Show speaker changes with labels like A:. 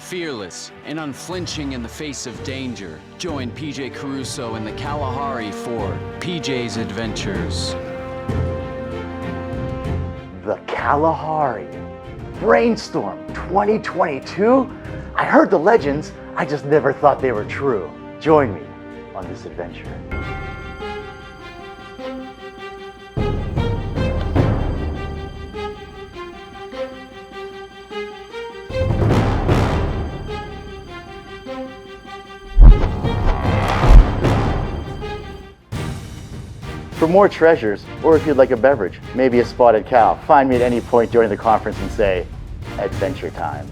A: Fearless and unflinching in the face of danger, join PJ Caruso in the Kalahari for PJ's Adventures.
B: The Kalahari. Brainstorm 2022? I heard the legends, I just never thought they were true. Join me on this adventure. For more treasures, or if you'd like a beverage, maybe a spotted cow, find me at any point during the conference and say, Adventure Time.